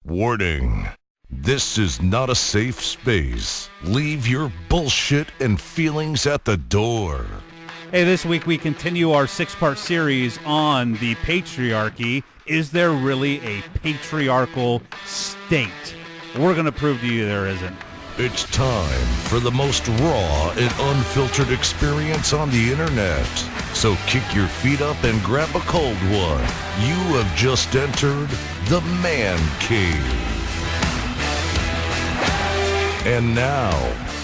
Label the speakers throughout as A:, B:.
A: Warning. This is not a safe space. Leave your bullshit and feelings at the door.
B: Hey, this week we continue our 6-part series on the patriarchy. Is there really a patriarchal state? We're going to prove to you there isn't.
A: It's time for the most raw and unfiltered experience on the internet. So kick your feet up and grab a cold one. You have just entered the Man Cave. And now,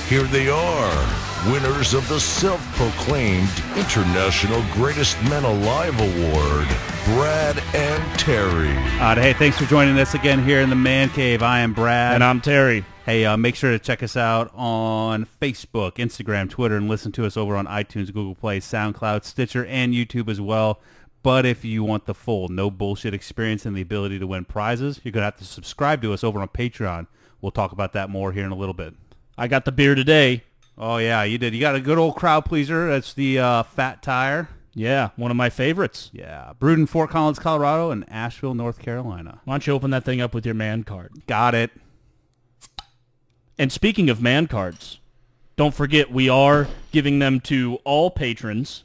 A: here they are, winners of the self-proclaimed International Greatest Men Alive Award, Brad and Terry.
B: Hey, thanks for joining us again here in the Man Cave. I am Brad.
C: And I'm Terry.
B: Hey, make sure to check us out on Facebook, Instagram, Twitter, and listen to us over on iTunes, Google Play, SoundCloud, Stitcher, and YouTube as well. But if you want the full, no bullshit experience and the ability to win prizes, you're going to have to subscribe to us over on Patreon. We'll talk about that more here in a little bit.
C: I got the beer today.
B: Oh, yeah, you did. You got a good old crowd pleaser. That's the Fat Tire.
C: Yeah, one of my favorites.
B: Yeah, brewed in Fort Collins, Colorado, and Asheville, North Carolina.
C: Why don't you open that thing up with your man card?
B: Got it.
C: And speaking of man cards, don't forget we are giving them to all patrons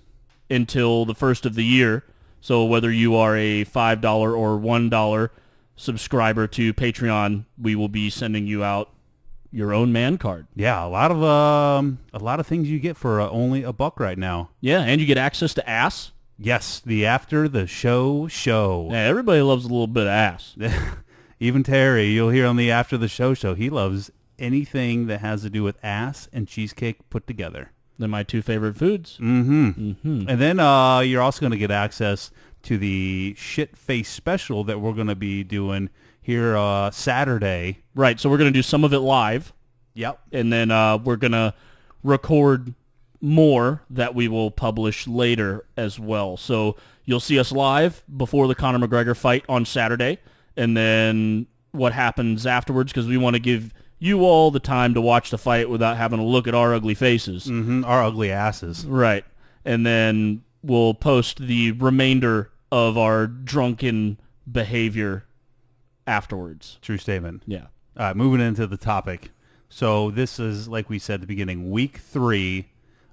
C: until the first of the year. So whether you are a $5 or $1 subscriber to Patreon, we will be sending you out your own man card.
B: Yeah, a lot of things you get for only $1 right now.
C: Yeah, and you get access to ass.
B: Yes, the after the show.
C: Yeah, everybody loves a little bit of ass.
B: Even Terry, you'll hear on the after the show. He loves anything that has to do with ass and cheesecake put together.
C: They're my two favorite foods.
B: And then you're also going to get access to the shit face special that we're going to be doing here Saturday.
C: Right, so we're going to do some of it live.
B: Yep.
C: And then we're going to record more that we will publish later as well. So you'll see us live before the Conor McGregor fight on Saturday, and then what happens afterwards, because we want to give you all the time to watch the fight without having to look at our ugly faces.
B: Our ugly asses.
C: Right. And then we'll post the remainder of our drunken behavior afterwards.
B: True statement.
C: Yeah.
B: All right, moving into the topic. So this is, like we said at the beginning, week 3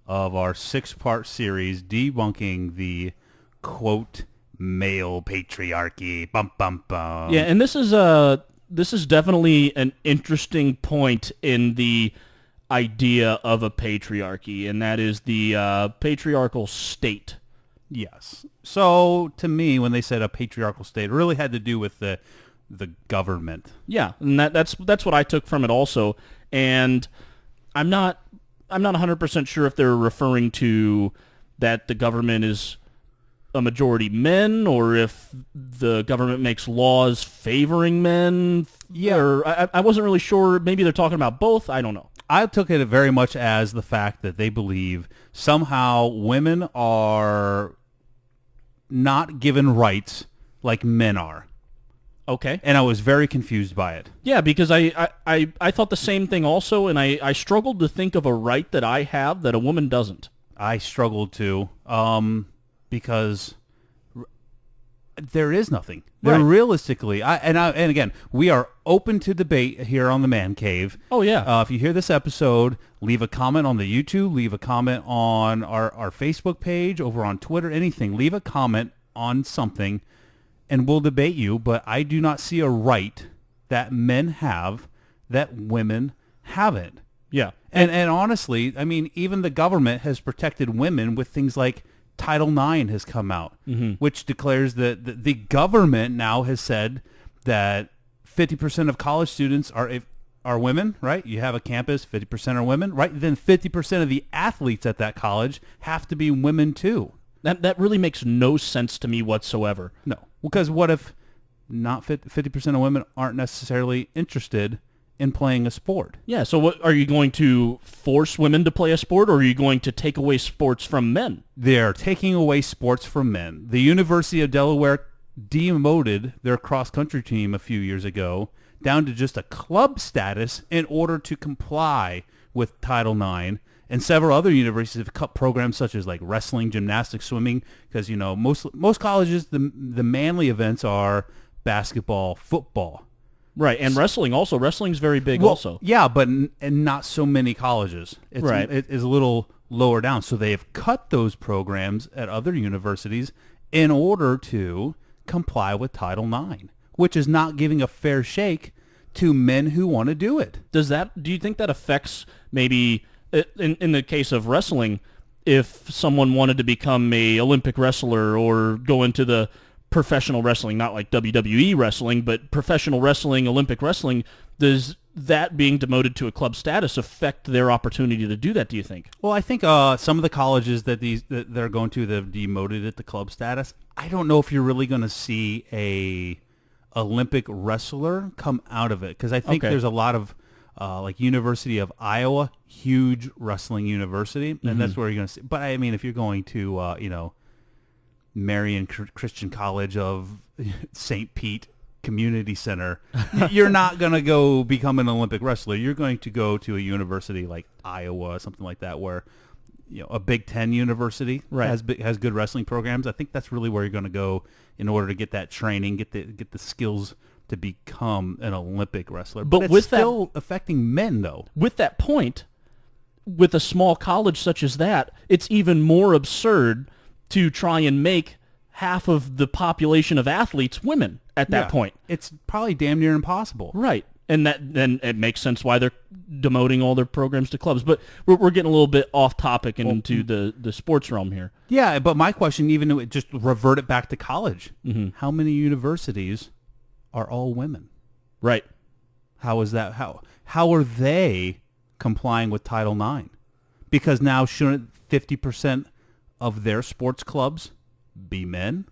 B: of our 6-part series debunking the, quote, male patriarchy. Bum, bum, bum.
C: Yeah, and this is definitely an interesting point in the idea of a patriarchy, and that is the patriarchal state.
B: Yes. So to me, when they said a patriarchal state, it really had to do with the government.
C: Yeah, and that's what I took from it also. And I'm not 100% sure if they're referring to that the government is a majority men, or if the government makes laws favoring men.
B: Yeah.
C: Or I wasn't really sure. Maybe they're talking about both. I don't know.
B: I took it very much as the fact that they believe somehow women are not given rights like men are.
C: Okay.
B: And I was very confused by it.
C: Yeah, because I thought the same thing also, and I struggled to think of a right that I have that a woman doesn't.
B: I struggled to, because there is nothing.
C: Right.
B: Realistically, and again, we are open to debate here on the Man Cave.
C: Oh, yeah.
B: If you hear this episode, leave a comment on the YouTube, leave a comment on our Facebook page, over on Twitter, anything. Leave a comment on something, and we'll debate you. But I do not see a right that men have that women haven't.
C: Yeah.
B: And honestly, I mean, even the government has protected women with things like Title IX has come out, which declares that the government now has said that 50% of college students are women, right? You have a campus, 50% are women, right? Then 50% of the athletes at that college have to be women too.
C: That really makes no sense to me whatsoever.
B: No, because what if not 50% of women aren't necessarily interested in playing a sport?
C: Yeah, so what are you going to force women to play a sport, or are you going to take away sports from men?
B: They're taking away sports from men. The University of Delaware demoted their cross-country team a few years ago down to just a club status in order to comply with Title IX. And several other universities have cut programs such as like wrestling, gymnastics, swimming, because, you know, most colleges, the manly events are basketball, football.
C: Right, and wrestling also. Wrestling's very big
B: Well,
C: also.
B: Yeah, but and not so many colleges.
C: Right.
B: It is a little lower down. So they have cut those programs at other universities in order to comply with Title IX, which is not giving a fair shake to men who want to do it.
C: Do you think that affects maybe, in the case of wrestling, if someone wanted to become a Olympic wrestler or go into the professional wrestling, not like WWE wrestling, but professional wrestling, Olympic wrestling, does that being demoted to a club status affect their opportunity to do that, do you think?
B: Well, I think some of the colleges that they're going to, they've demoted it to club status. I don't know if you're really going to see a Olympic wrestler come out of it, because I think there's a lot of like University of Iowa, huge wrestling university, and that's where you're going to see. But I mean, if you're going to Marian Christian College of St. Pete Community Center, you're not going to go become an Olympic wrestler. You're going to go to a university like Iowa, something like that, where a Big Ten university has good wrestling programs. I think that's really where you're going to go in order to get that training, get the skills to become an Olympic wrestler. But it's still affecting men, though.
C: With that point, with a small college such as that, it's even more absurd to try and make half of the population of athletes women at that point.
B: It's probably damn near impossible.
C: Right. And then it makes sense why they're demoting all their programs to clubs. But we're getting a little bit off topic and into the sports realm here.
B: Yeah, but my question, even though it just revert it back to college, how many universities are all women?
C: Right.
B: How is that? How are they complying with Title IX? Because now shouldn't 50% of their sports clubs be men?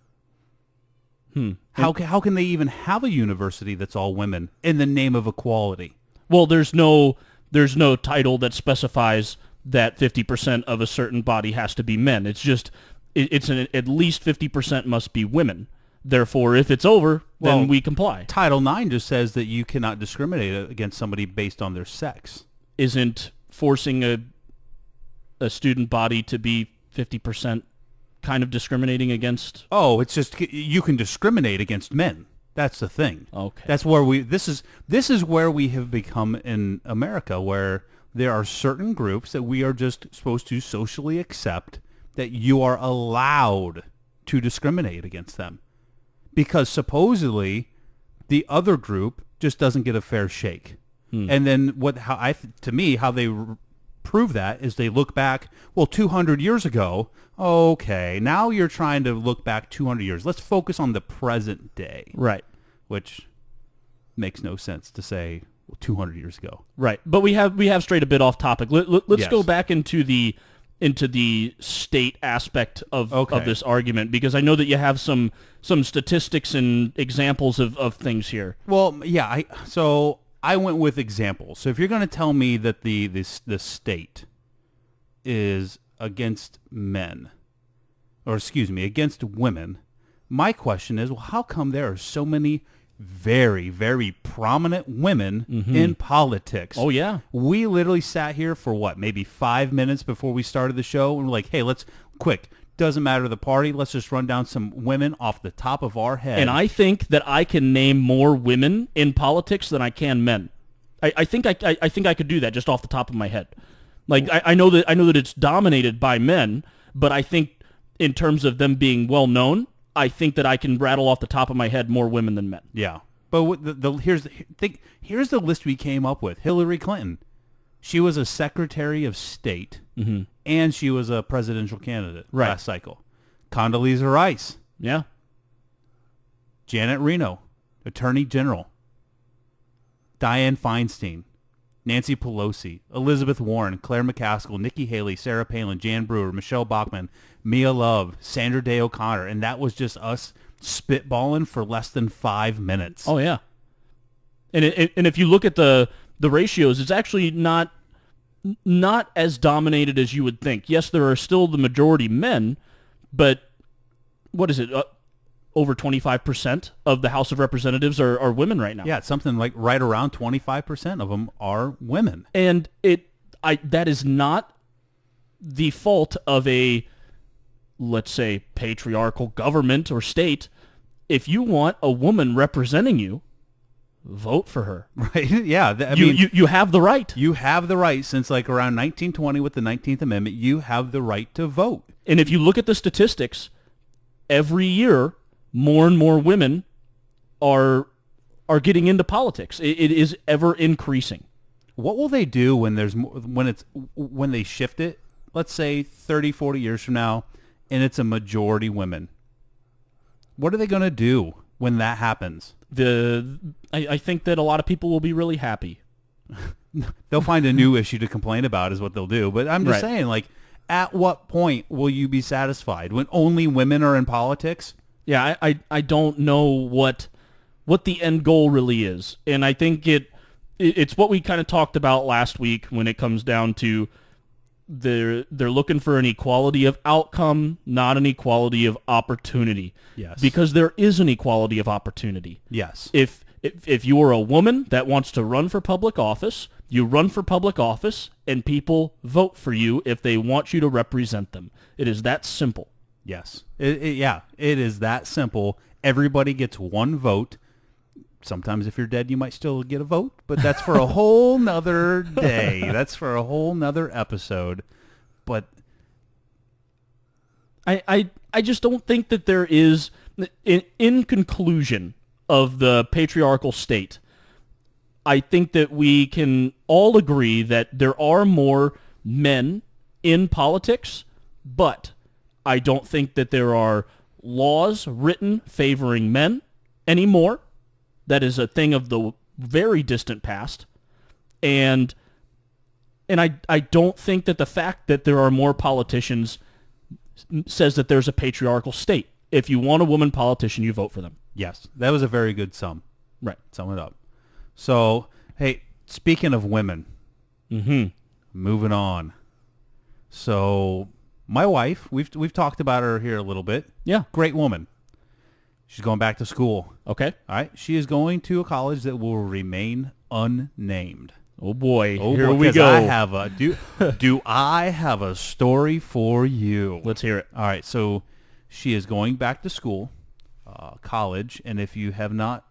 B: How can they even have a university that's all women in the name of equality?
C: Well, there's no title that specifies that 50% of a certain body has to be men. It's just at least 50% must be women. Therefore, if it's over, then we comply.
B: Title IX just says that you cannot discriminate against somebody based on their sex.
C: Isn't forcing a student body to be 50% kind of discriminating against?
B: Oh, it's just you can discriminate against men. That's the thing.
C: Okay.
B: That's where this is where we have become in America, where there are certain groups that we are just supposed to socially accept that you are allowed to discriminate against them, because supposedly the other group just doesn't get a fair shake. And then how they prove that is they look back, 200 years ago. Okay, now you're trying to look back 200 years. Let's focus on the present day.
C: Right.
B: Which makes no sense to say 200 years ago.
C: Right. But we have strayed a bit off topic. Let's go back into the state aspect of this argument, because I know that you have some statistics and examples of things here.
B: Well, yeah, so I went with examples. So if you're going to tell me that the state is against men, or excuse me, against women, my question is, how come there are so many very, very prominent women in politics?
C: Oh, yeah.
B: We literally sat here for maybe 5 minutes before we started the show, and we're like, hey, let's quick. Doesn't matter the party. Let's just run down some women off the top of our head.
C: And I think that I can name more women in politics than I can men. I think I could do that just off the top of my head. Like I know that it's dominated by men, but I think in terms of them being well known, I think that I can rattle off the top of my head more women than men.
B: Yeah, but here's the list we came up with. Hillary Clinton, she was a Secretary of State, and she was a presidential candidate last cycle. Condoleezza Rice, Janet Reno, Attorney General. Dianne Feinstein, Nancy Pelosi, Elizabeth Warren, Claire McCaskill, Nikki Haley, Sarah Palin, Jan Brewer, Michelle Bachmann, Mia Love, Sandra Day O'Connor, and that was just us spitballing for less than 5 minutes.
C: Oh yeah, and if you look at the ratios, it's actually not as dominated as you would think. Yes, there are still the majority men, but what is it? Over 25% of the House of Representatives are women right now.
B: Yeah, it's something like right around 25% of them are women.
C: And that is not the fault of a, let's say, patriarchal government or state. If you want a woman representing you, vote for her.
B: Right? Yeah. I
C: You,
B: mean,
C: you have the right.
B: you have the right since like around 1920 with the 19th Amendment. You have the right to vote.
C: And if you look at the statistics, every year more and more women are getting into politics. It is ever increasing.
B: What will they do when there's when they shift it? Let's say 30, 40 years from now, and it's a majority women. What are they going to do when that happens?
C: I think that a lot of people will be really happy.
B: They'll find a new issue to complain about is what they'll do. But I'm just
C: Right.
B: saying, like, at what point will you be satisfied? When only women are in politics?
C: Yeah, I don't know what the end goal really is. And I think it's what we kind of talked about last week when it comes down to they're looking for an equality of outcome, not an equality of opportunity.
B: Yes.
C: Because there is an equality of opportunity.
B: Yes.
C: If you are a woman that wants to run for public office, you run for public office, and people vote for you if they want you to represent them. It is that simple.
B: Yes. Yeah, it is that simple. Everybody gets one vote. Sometimes if you're dead, you might still get a vote, but that's for a whole nother day. That's for a whole nother episode. But
C: I just don't think that there is, in conclusion of the patriarchal state, I think that we can all agree that there are more men in politics, but I don't think that there are laws written favoring men anymore. That is a thing of the very distant past. And I don't think that the fact that there are more politicians says that there's a patriarchal state. If you want a woman politician, you vote for them.
B: yes, that was a very good sum.
C: Right.
B: Sum it up. So, hey, speaking of women, moving on. So, my wife, we've talked about her here a little bit.
C: Yeah.
B: Great woman. She's going back to school.
C: Okay.
B: All right. She is going to a college that will remain unnamed.
C: Oh boy.
B: Oh,
C: Here
B: boy,
C: we
B: 'cause
C: go.
B: I have a do I have a story for you?
C: Let's hear it.
B: All right. So she is going back to school, college, and if you have not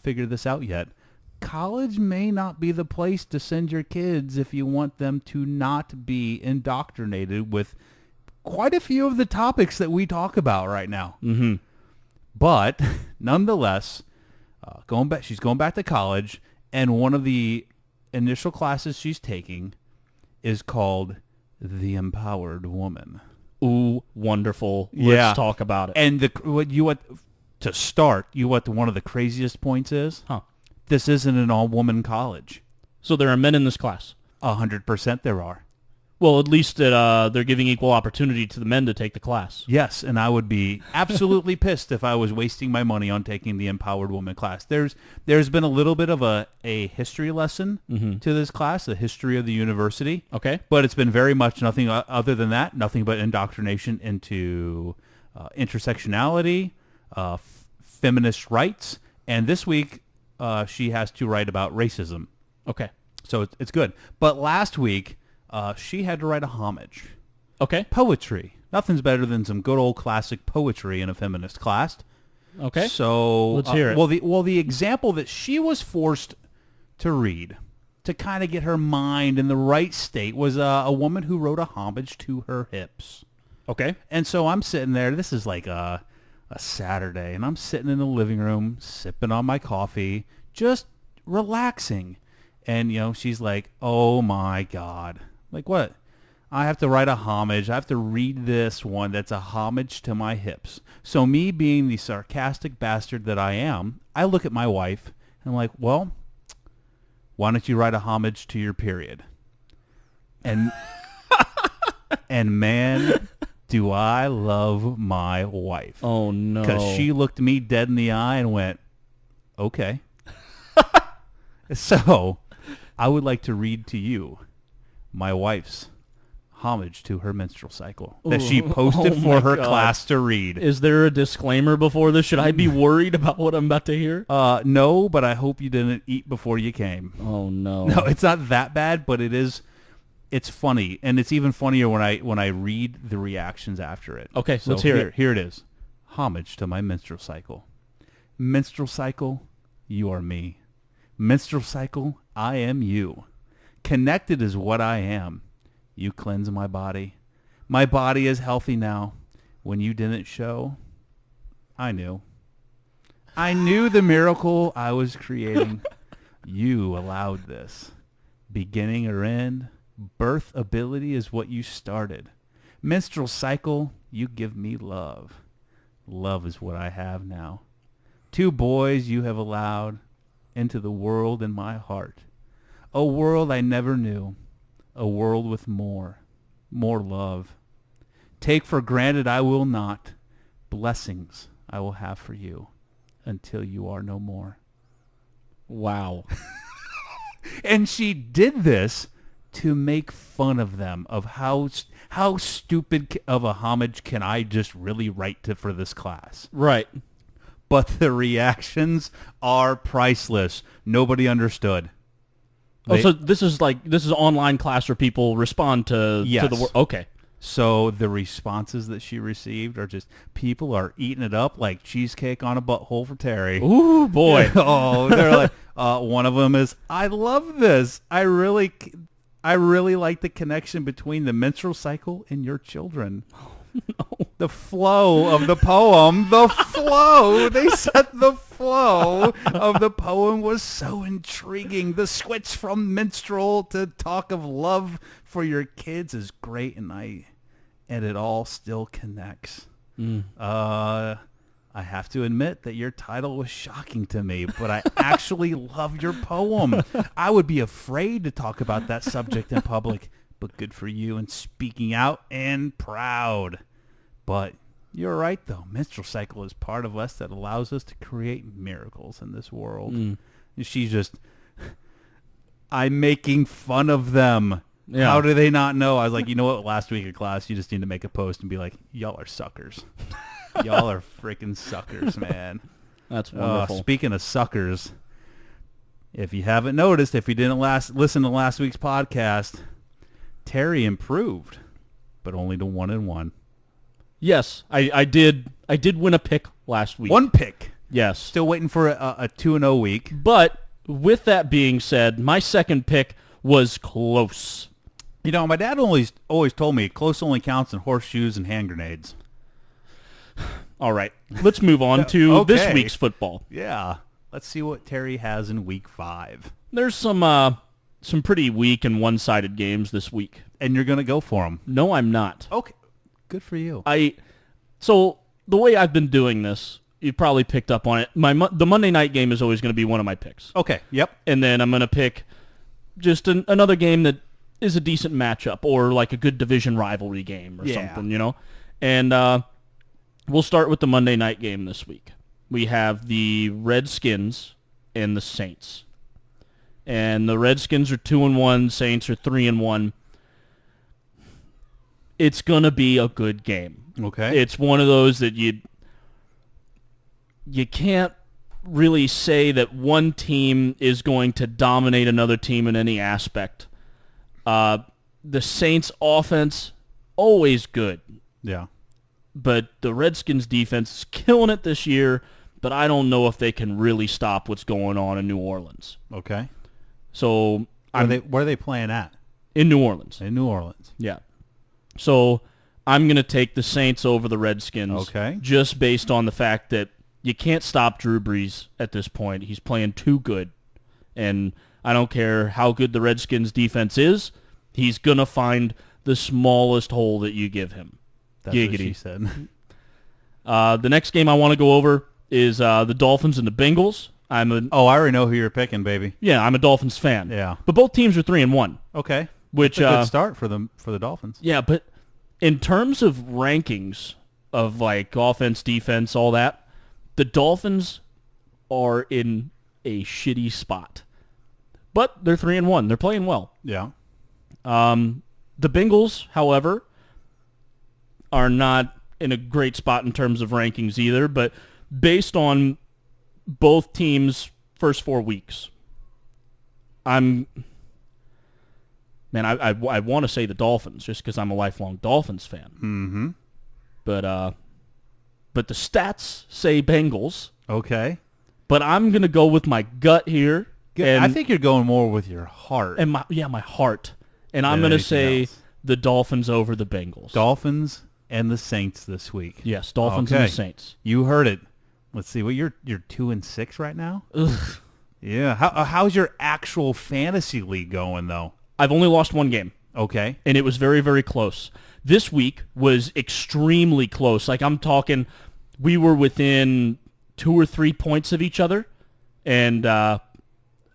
B: figured this out yet, college may not be the place to send your kids if you want them to not be indoctrinated with quite a few of the topics that we talk about right now.
C: Mm-hmm.
B: But nonetheless, she's going back to college, and one of the initial classes she's taking is called The Empowered Woman.
C: Ooh, wonderful.
B: Yeah.
C: Let's talk about it.
B: And one of the craziest points is?
C: Huh.
B: This isn't an all-woman college.
C: So there are men in this class.
B: 100% there are.
C: Well, at least that they're giving equal opportunity to the men to take the class.
B: Yes, and I would be absolutely pissed if I was wasting my money on taking the Empowered Woman class. There's been a little bit of a history lesson to this class, the history of the university.
C: Okay.
B: But it's been very much nothing other than that, nothing but indoctrination into intersectionality, feminist rights, and this week she has to write about racism.
C: Okay.
B: So it's good. But last week, she had to write a homage.
C: Okay.
B: Poetry. Nothing's better than some good old classic poetry in a feminist class.
C: Okay.
B: So
C: Let's hear it.
B: Well, the example that she was forced to read to kind of get her mind in the right state was a woman who wrote a homage to her hips.
C: Okay.
B: And so I'm sitting there. This is like a Saturday, and I'm sitting in the living room sipping on my coffee, just relaxing. And, she's like, oh, my God. Like, what? I have to write a homage. I have to read this one that's a homage to my hips. So me being the sarcastic bastard that I am, I look at my wife, and I'm like, well, why don't you write a homage to your period? And man, do I love my wife.
C: Oh, no.
B: Because she looked me dead in the eye and went, okay. So I would like to read to you my wife's homage to her menstrual cycle that she posted for her class to read.
C: Is there a disclaimer before this? Should I be worried about what I'm about to hear?
B: No, but I hope you didn't eat before you came.
C: Oh, no.
B: No, it's not that bad, but it's funny, and it's even funnier when I read the reactions after it.
C: Okay,
B: So
C: let's hear it.
B: Here it is. Homage to my menstrual cycle. Menstrual cycle, you are me. Menstrual cycle, I am you. Connected is what I am. You cleanse my body. My body is healthy now. When you didn't show, I knew. I knew the miracle I was creating. You allowed this. Beginning or end, birth ability is what you started. Menstrual cycle, you give me love. Love is what I have now. 2 boys you have allowed into the world in my heart. A world I never knew. A world with more love. Take for granted I will not. Blessings I will have for you until you are no more.
C: Wow.
B: And she did this to make fun of them, of how stupid of a homage can I just really write to for this class.
C: Right.
B: But the reactions are priceless. Nobody understood.
C: So this is online class where people respond to the word. Okay.
B: So the responses that she received are just, people are eating it up like cheesecake on a butthole for Terry.
C: Ooh, boy.
B: Oh, they're like, one of them is, I love this. I really like the connection between the menstrual cycle and your children. No. The flow of the poem, they said the flow of the poem was so intriguing. The switch from minstrel to talk of love for your kids is great, and it all still connects. I have to admit that your title was shocking to me, but I actually love your poem. I would be afraid to talk about that subject in public, but good for you and speaking out and proud. But you're right, though. Menstrual cycle is part of us that allows us to create miracles in this world. And she's just, I'm making fun of them. Yeah. How do they not know? I was like, you know what? Last week in class, you just need to make a post and be like, y'all are suckers. Y'all are freaking suckers, man.
C: That's wonderful.
B: Speaking of suckers, if you haven't noticed, if you didn't listen to last week's podcast, Terry improved, but only to 1-1.
C: Yes, I did win a pick last week.
B: 1 pick.
C: Yes.
B: Still waiting for a 2-0 week.
C: But with that being said, my second pick was close.
B: You know, my dad always told me close only counts in horseshoes and hand grenades.
C: All right, let's move on to this week's football.
B: Yeah, let's see what Terry has in week 5.
C: There's some pretty weak and one-sided games this week.
B: And you're going to go for them?
C: No, I'm not.
B: Okay, good for you.
C: So the way I've been doing this, you probably picked up on it. The Monday night game is always going to be one of my picks.
B: Okay, yep.
C: And then I'm going to pick just another game that is a decent matchup or like a good division rivalry game or something, you know? And we'll start with the Monday night game this week. We have the Redskins and the Saints. And the Redskins are 2-1, Saints are 3-1. It's going to be a good game.
B: Okay.
C: It's one of those that you can't really say that one team is going to dominate another team in any aspect. The Saints offense, always good.
B: Yeah. But
C: the Redskins defense is killing it this year, but I don't know if they can really stop what's going on in New Orleans.
B: Okay.
C: So
B: where are they playing at?
C: In New Orleans.
B: In New Orleans.
C: Yeah. So I'm going to take the Saints over the Redskins.
B: Okay.
C: Just based on the fact that you can't stop Drew Brees at this point. He's playing too good. And I don't care how good the Redskins defense is, he's going to find the smallest hole that you give him.
B: That's
C: Giggity.
B: What she said.
C: The next game I want to go over is the Dolphins and the Bengals.
B: I already know who you're picking, baby.
C: Yeah, I'm a Dolphins fan.
B: Yeah.
C: But both teams are 3-1.
B: Okay.
C: Which
B: that's a good start for the Dolphins.
C: Yeah, but in terms of rankings of like offense, defense, all that, the Dolphins are in a shitty spot. But they're 3-1. They're playing well.
B: Yeah.
C: The Bengals, however, are not in a great spot in terms of rankings either, but based on both teams' first 4 weeks, I want to say the Dolphins just because I'm a lifelong Dolphins fan.
B: Mm-hmm.
C: But the stats say Bengals.
B: Okay.
C: but I'm going to go with my gut here.
B: I think you're going more with your heart.
C: And my heart. And I'm going to say the Dolphins over the Bengals.
B: Dolphins and the Saints this week.
C: Yes, Dolphins and the Saints.
B: You heard it. Let's see. Well, you're 2-6 right now.
C: Ugh.
B: Yeah. How's your actual fantasy league going though?
C: I've only lost one game.
B: Okay.
C: And it was very, very close. This week was extremely close. Like I'm talking, we were within 2 or 3 points of each other, and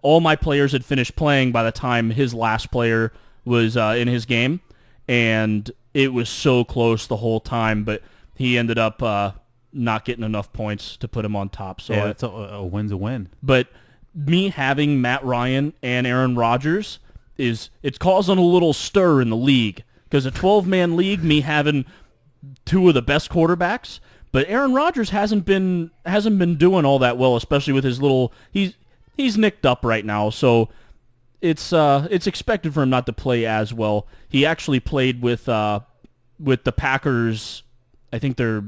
C: all my players had finished playing by the time his last player was in his game, and it was so close the whole time, but he ended up not getting enough points to put him on top. So
B: yeah, a win's a win.
C: But me having Matt Ryan and Aaron Rodgers it's causing a little stir in the league, because a 12-man league, me having 2 of the best quarterbacks, but Aaron Rodgers hasn't been doing all that well, especially with his little he's nicked up right now, so it's expected for him not to play as well. He actually played with the Packers, I think their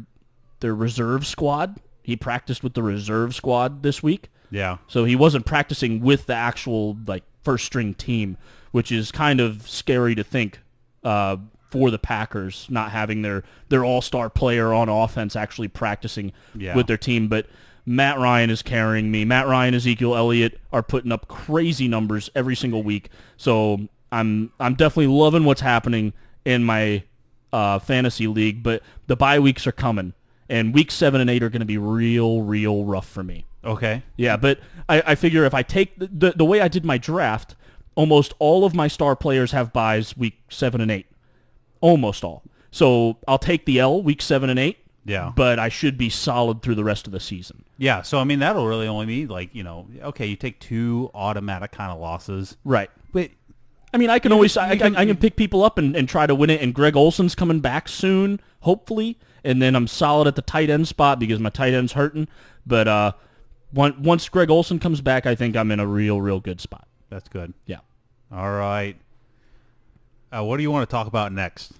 C: reserve squad. He practiced with the reserve squad this week.
B: Yeah.
C: So he wasn't practicing with the actual first string team, which is kind of scary to think for the Packers not having their all-star player on offense actually practicing with their team. But Matt Ryan is carrying me. Matt Ryan, Ezekiel Elliott are putting up crazy numbers every single week. So I'm definitely loving what's happening in my fantasy league. But the bye weeks are coming, and weeks 7 and 8 are going to be real rough for me.
B: Okay.
C: Yeah, but I figure if I take the way I did my draft, almost all of my star players have buys week 7 and 8. Almost all. So I'll take the L week 7 and 8.
B: Yeah.
C: But I should be solid through the rest of the season.
B: Yeah, so I mean that'll really only be okay, you take 2 automatic kind of losses.
C: Right.
B: But
C: I mean I can always I can pick people up and try to win it, and Greg Olson's coming back soon, hopefully, and then I'm solid at the tight end spot because my tight end's hurting. But once Greg Olson comes back, I think I'm in a real good spot.
B: That's good.
C: Yeah.
B: All right. What do you want to talk about next?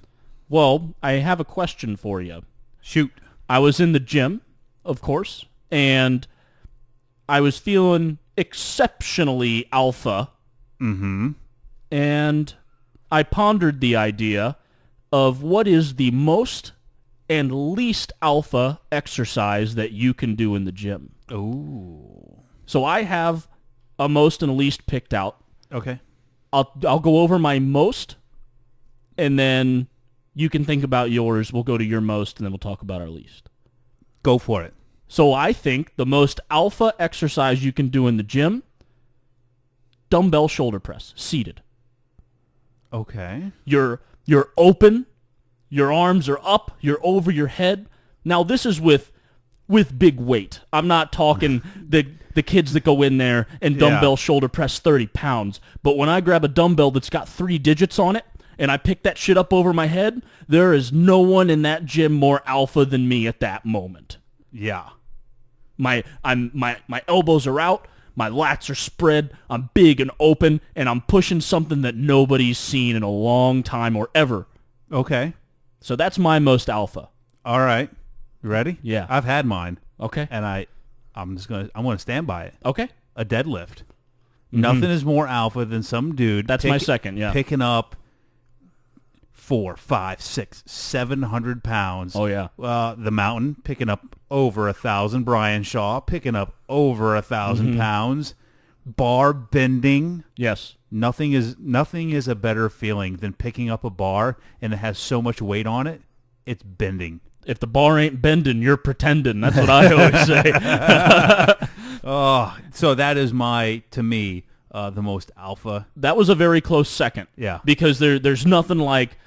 C: Well, I have a question for you.
B: Shoot.
C: I was in the gym, of course, and I was feeling exceptionally alpha.
B: Mm-hmm.
C: And I pondered the idea of what is the most and least alpha exercise that you can do in the gym.
B: Ooh.
C: So I have a most and a least picked out.
B: Okay.
C: I'll go over my most, and then you can think about yours. We'll go to your most, and then we'll talk about our least.
B: Go for it.
C: So I think the most alpha exercise you can do in the gym, dumbbell shoulder press, seated.
B: Okay.
C: You're open, your arms are up, you're over your head. Now this is with big weight. I'm not talking the kids that go in there and dumbbell shoulder press 30 pounds. But when I grab a dumbbell that's got 3 digits on it and I pick that shit up over my head, there is no one in that gym more alpha than me at that moment.
B: Yeah.
C: My elbows are out, my lats are spread, I'm big and open, and I'm pushing something that nobody's seen in a long time or ever.
B: Okay.
C: So that's my most alpha.
B: All right. You ready?
C: Yeah.
B: I've had mine.
C: Okay.
B: And I'm gonna stand by it.
C: Okay.
B: A deadlift. Mm-hmm. Nothing is more alpha than some dude.
C: That's my second, yeah.
B: Picking up 400, 500, 600, 700 pounds.
C: Oh, yeah.
B: The mountain, picking up over 1,000. Brian Shaw, picking up over 1,000 pounds. Bar bending.
C: Yes.
B: Nothing is a better feeling than picking up a bar and it has so much weight on it. It's bending.
C: If the bar ain't bending, you're pretending. That's what I always say.
B: Oh, so that is to me, the most alpha.
C: That was a very close second.
B: Yeah.
C: Because there's nothing like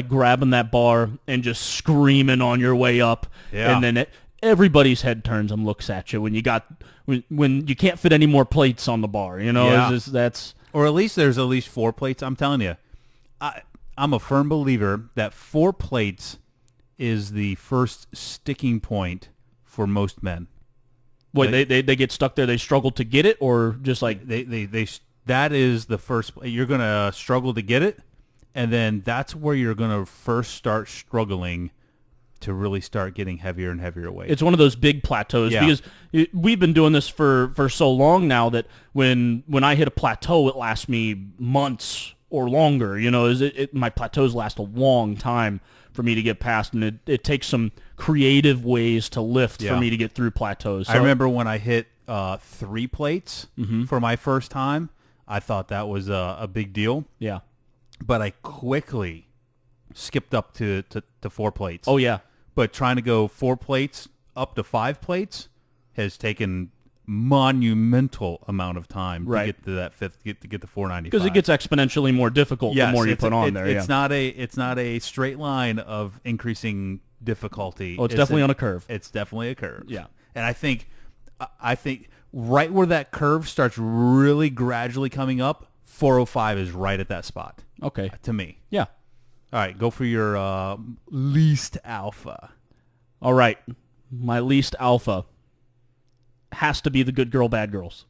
C: grabbing that bar and just screaming on your way up.
B: Yeah.
C: And then everybody's head turns and looks at you when you can't fit any more plates on the bar. You know,
B: Yeah. Or at least there's at least 4 plates. I'm telling you, I'm a firm believer that 4 plates is the first sticking point for most men.
C: Wait, they get stuck there. They struggle to get it, or just like
B: that is the first. You're gonna struggle to get it, and then that's where you're gonna first start struggling to really start getting heavier and heavier weight.
C: It's one of those big plateaus because we've been doing this for so long now that when I hit a plateau, it lasts me months or longer. My plateaus last a long time for me to get past, and it takes some creative ways to lift for me to get through plateaus. So,
B: I remember when I hit 3 plates for my first time, I thought that was a big deal.
C: Yeah.
B: But I quickly skipped up to 4 plates.
C: Oh, yeah.
B: But trying to go 4 plates up to 5 plates has taken monumental amount of time to get to that fifth, to get to 495.
C: Because it gets exponentially more difficult the more you put on there.
B: It's not a straight line of increasing difficulty.
C: Oh, it's definitely on a curve.
B: It's definitely a curve.
C: Yeah.
B: And I think right where that curve starts really gradually coming up, 405 is right at that spot.
C: Okay.
B: To me.
C: Yeah.
B: All right, go for your least alpha.
C: All right. My least alpha has to be the good girl, bad girls.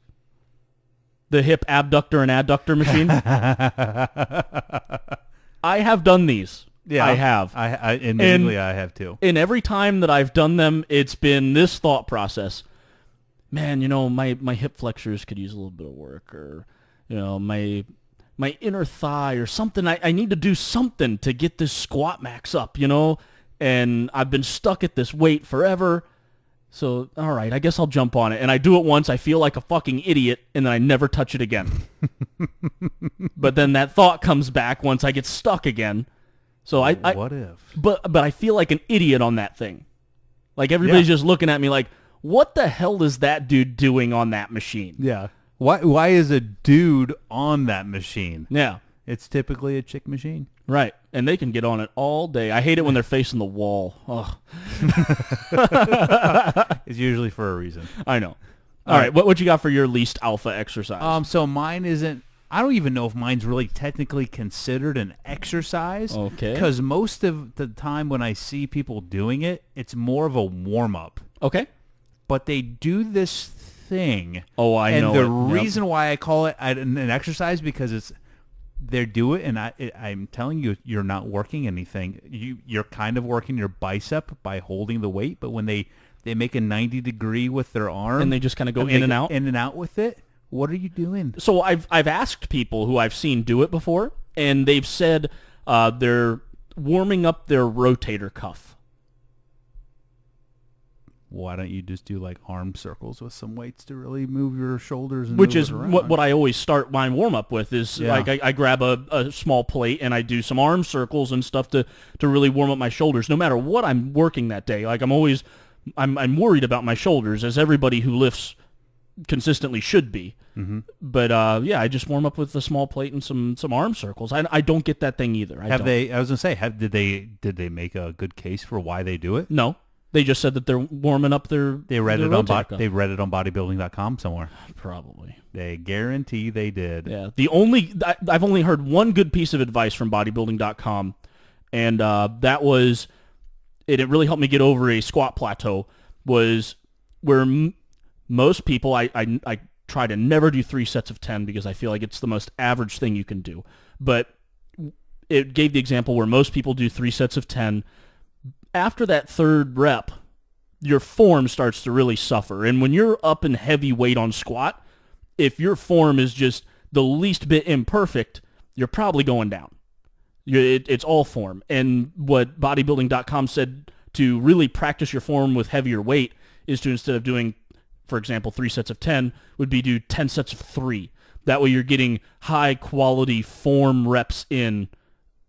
C: The hip abductor and adductor machine. I have done these.
B: Yeah,
C: I have.
B: Admittedly, I have too.
C: And every time that I've done them, it's been this thought process. Man, my hip flexors could use a little bit of work, or my inner thigh or something. I need to do something to get this squat max up, and I've been stuck at this weight forever. So, all right, I guess I'll jump on it. And I do it once, I feel like a fucking idiot, and then I never touch it again. But then that thought comes back once I get stuck again. So
B: what if?
C: But I feel like an idiot on that thing. Like everybody's just looking at me like, what the hell is that dude doing on that machine?
B: Yeah. Why is a dude on that machine?
C: Yeah.
B: It's typically a chick machine.
C: Right. And they can get on it all day. I hate it when they're facing the wall. Ugh.
B: It's usually for a reason.
C: I know. All right. What you got for your least alpha exercise?
B: So mine isn't, I don't even know if mine's really technically considered an exercise.
C: Okay.
B: Because most of the time when I see people doing it, it's more of a warm-up.
C: Okay.
B: But they do this thing.
C: Oh, I know.
B: And the reason why I call it an exercise, because they do it, and I'm telling you, you're not working anything. You're kind of working your bicep by holding the weight, but when they make a 90-degree with their arm,
C: and they just kind of go in and out
B: with it, what are you doing?
C: So I've asked people who I've seen do it before, and they've said they're warming up their rotator cuff.
B: Why don't you just do like arm circles with some weights to really move your shoulders? And
C: which is what I always start my warm up with is
B: Yeah.
C: like I grab a small plate and I do some arm circles and stuff to really warm up my shoulders no matter what I'm working that day. Like I'm worried about my shoulders, as everybody who lifts consistently should be. Mm-hmm. But I just warm up with a small plate and some arm circles. I don't get that thing either.
B: I was gonna say, did they make a good case for why they do it?
C: No. They just said that they're warming up their.
B: They read it on bodybuilding.com somewhere.
C: Probably.
B: They guarantee they did.
C: Yeah. I've only heard one good piece of advice from bodybuilding.com, and that was, it really helped me get over a squat plateau. Was where most people, I try to never do 3 sets of 10 because I feel like it's the most average thing you can do. But it gave the example where most people do 3 sets of 10. After that third rep, your form starts to really suffer. And when you're up in heavy weight on squat, if your form is just the least bit imperfect, you're probably going down. It's all form. And what bodybuilding.com said to really practice your form with heavier weight is to, instead of doing, for example, 3 sets of 10, would be do 10 sets of 3. That way you're getting high quality form reps in,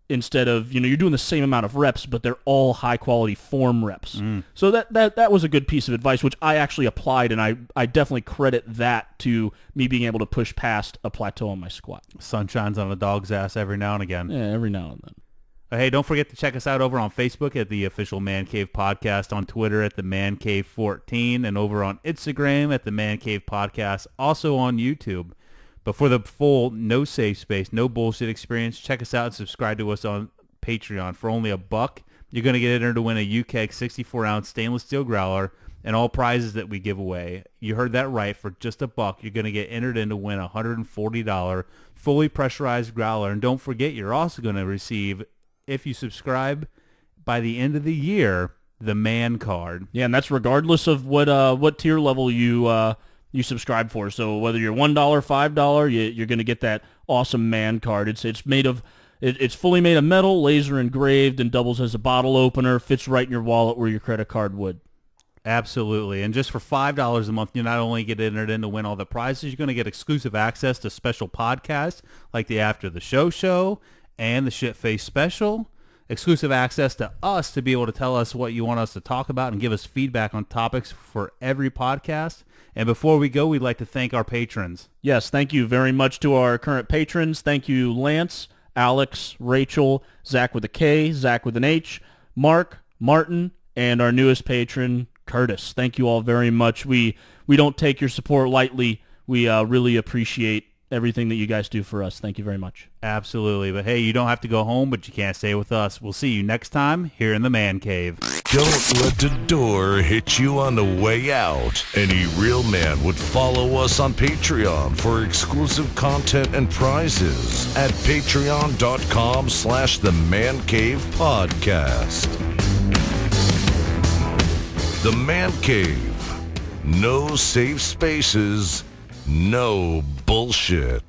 C: instead of, you're doing the same amount of reps, but they're all high-quality form reps. So that was a good piece of advice, which I actually applied, and I definitely credit that to me being able to push past a plateau on my squat.
B: Sun shines on a dog's ass every now and again.
C: Yeah, every now and then.
B: Hey, don't forget to check us out over on Facebook at the Official Man Cave Podcast, on Twitter at the Man Cave 14, and over on Instagram at the Man Cave Podcast, also on YouTube. But for the full, no safe space, no bullshit experience, check us out and subscribe to us on Patreon. For only $1, you're going to get entered to win a UKEG 64-ounce stainless steel growler and all prizes that we give away. You heard that right. For just $1, you're going to get entered in to win a $140 fully pressurized growler. And don't forget, you're also going to receive, if you subscribe by the end of the year, the man card.
C: Yeah, and that's regardless of what tier level you subscribe for. So whether you're $1, $5, you're going to get that awesome man card. It's made of it's fully made of metal, laser engraved, and doubles as a bottle opener. Fits right in your wallet where your credit card would.
B: Absolutely. And just for $5 a month, you not only get entered in to win all the prizes, you're going to get exclusive access to special podcasts like the After the Show and the Shitface Special. Exclusive access to us to be able to tell us what you want us to talk about and give us feedback on topics for every podcast. And before we go, we'd like to thank our patrons.
C: Yes, thank you very much to our current patrons. Thank you, Lance, Alex, Rachel, Zach with a K, Zach with an H, Mark, Martin, and our newest patron, Curtis. Thank you all very much. We don't take your support lightly. We really appreciate everything that you guys do for us. Thank you very much.
B: Absolutely. But hey, you don't have to go home, but you can't stay with us. We'll see you next time here in the Man Cave.
A: Don't let the door hit you on the way out. Any real man would follow us on Patreon for exclusive content and prizes at patreon.com/The Man Cave Podcast. The Man Cave. No safe spaces. No bullshit.